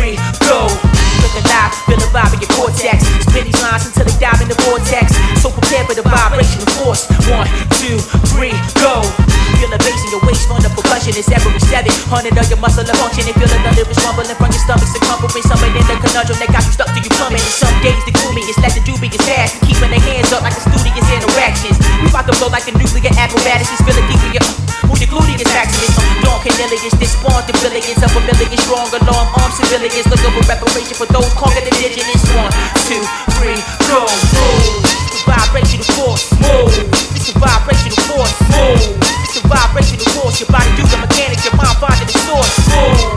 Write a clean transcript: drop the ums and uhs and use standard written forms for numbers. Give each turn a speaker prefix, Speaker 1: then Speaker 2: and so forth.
Speaker 1: 3, go. Look alive, feel the vibe in your cortex. Spin these lines until they dive in the vortex. So prepare for the vibration of force. 1, 2, 3, go. Feel the bass in your waist from the percussion. It's every 700 of your muscle and function. And feel the lyrics rumbling from your stomach circumference. Something in the conundrum that got you stuck to your plumbing. And some days the gloomiest, let the dubious pass. And keeping their hands up like the studious interactions. We about to blow like a nuclear apparatus. Just feel it deep in your move your gluteus maximus. Dawn canilius, this spawn to billions of a million strong alarm armed civilians. Looking for reparation for those conquered indigenous. 1, 2, 3, go. Move. It's the vibrational force. Move. It's the vibrational force. Move. It's the vibrational force. Your body do the mechanics, your mind finding the source. Move.